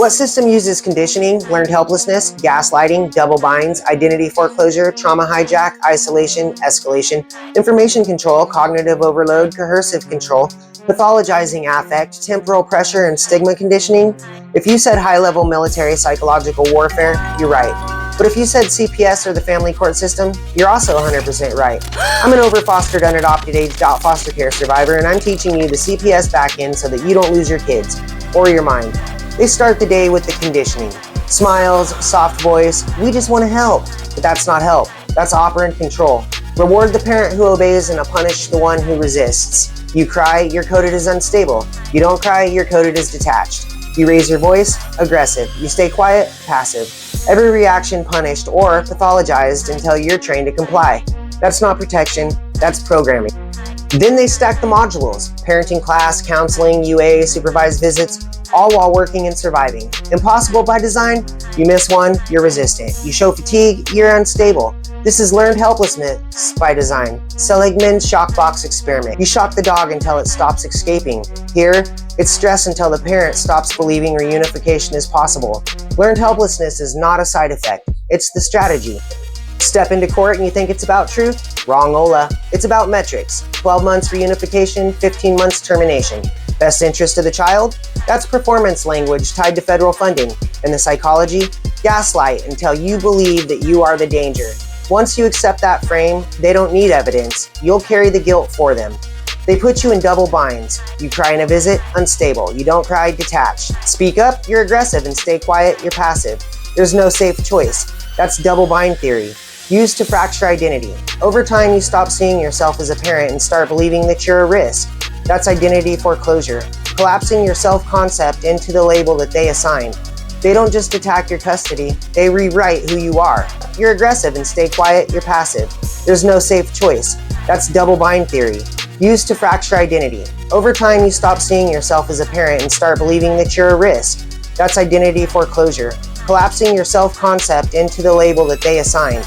What system uses conditioning, learned helplessness, gaslighting, double binds, identity foreclosure, trauma hijack, isolation, escalation, information control, cognitive overload, coercive control, pathologizing affect, temporal pressure, and stigma conditioning? If you said high-level military psychological warfare, you're right. But if you said CPS or the family court system, you're also 100% right. I'm an over-fostered, unadopted, aged-out foster care survivor, and I'm teaching you the CPS back-end so that you don't lose your kids or your mind. They start the day with the conditioning. Smiles, soft voice, we just want to help. But that's not help. That's operant control. Reward the parent who obeys and punish the one who resists. You cry, you're coded as unstable. You don't cry, you're coded as detached. You raise your voice, aggressive. You stay quiet, passive. Every reaction punished or pathologized until you're trained to comply. That's not protection, that's programming. Then they stack the modules: parenting class, counseling, UA, supervised visits, all while working and surviving. Impossible by design? You miss one, you're resistant. You show fatigue, you're unstable. This is learned helplessness by design. Seligman's shock box experiment. You shock the dog until it stops escaping. Here, it's stress until the parent stops believing reunification is possible. Learned helplessness is not a side effect, it's the strategy. Step into court and you think it's about truth? Wrong, Ola. It's about metrics. 12 months reunification, 15 months termination. Best interest of the child? That's performance language tied to federal funding. And the psychology? Gaslight until you believe that you are the danger. Once you accept that frame, they don't need evidence. You'll carry the guilt for them. They put you in double binds. You cry in a visit, unstable. You don't cry, detached. Speak up, you're aggressive, and stay quiet, you're passive. There's no safe choice. That's double bind theory. Used to fracture identity. Over time, you stop seeing yourself as a parent and start believing that you're a risk. That's identity foreclosure. Collapsing your self-concept into the label that they assign. They don't just attack your custody, they rewrite who you are. You're aggressive and stay quiet, you're passive. There's no safe choice. That's double bind theory. Used to fracture identity. Over time, you stop seeing yourself as a parent and start believing that you're a risk. That's identity foreclosure. Collapsing your self-concept into the label that they assign.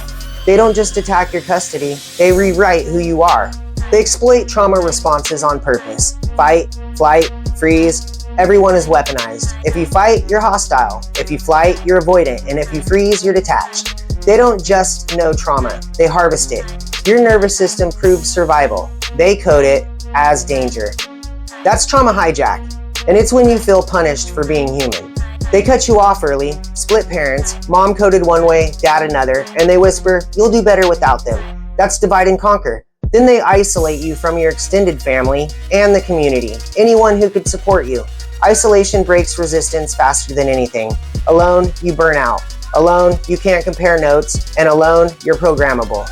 They don't just attack your custody, they rewrite who you are. They exploit trauma responses on purpose. Fight, flight, freeze. Everyone is weaponized. If you fight, you're hostile. If you flight, you're avoidant. And if you freeze, you're detached. They don't just know trauma, they harvest it. Your nervous system proves survival. They code it as danger. That's trauma hijack. And it's when you feel punished for being human. They cut you off early, split parents, mom coded one way, dad another, and they whisper, you'll do better without them. That's divide and conquer. Then they isolate you from your extended family and the community, anyone who could support you. Isolation breaks resistance faster than anything. Alone, you burn out. Alone, you can't compare notes, and alone, you're programmable.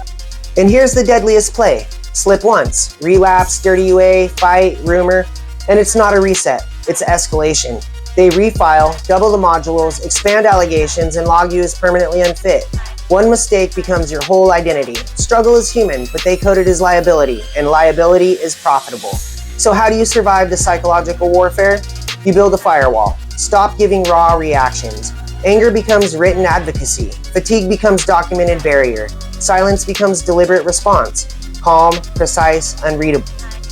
And here's the deadliest play. Slip once, relapse, dirty UA, fight, rumor, and it's not a reset, it's escalation. They refile, double the modules, expand allegations, and log you as permanently unfit. One mistake becomes your whole identity. Struggle is human, but they code it as liability, and liability is profitable. So how do you survive the psychological warfare? You build a firewall. Stop giving raw reactions. Anger becomes written advocacy. Fatigue becomes documented barrier. Silence becomes deliberate response. Calm, precise, unreadable.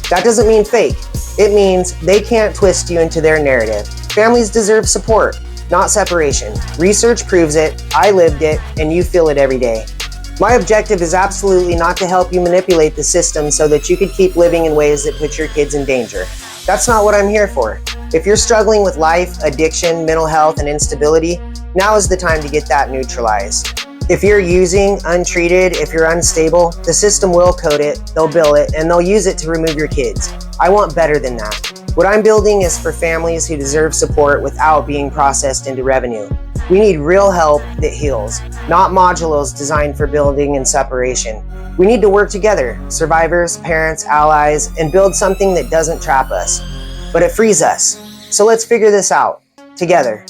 That doesn't mean fake. It means they can't twist you into their narrative. Families deserve support, not separation. Research proves it, I lived it, and you feel it every day. My objective is absolutely not to help you manipulate the system so that you could keep living in ways that put your kids in danger. That's not what I'm here for. If you're struggling with life, addiction, mental health, and instability, now is the time to get that neutralized. If you're using, untreated, if you're unstable, the system will code it, they'll bill it, and they'll use it to remove your kids. I want better than that. What I'm building is for families who deserve support without being processed into revenue. We need real help that heals, not modules designed for building and separation. We need to work together, survivors, parents, allies, and build something that doesn't trap us, but it frees us. So let's figure this out together.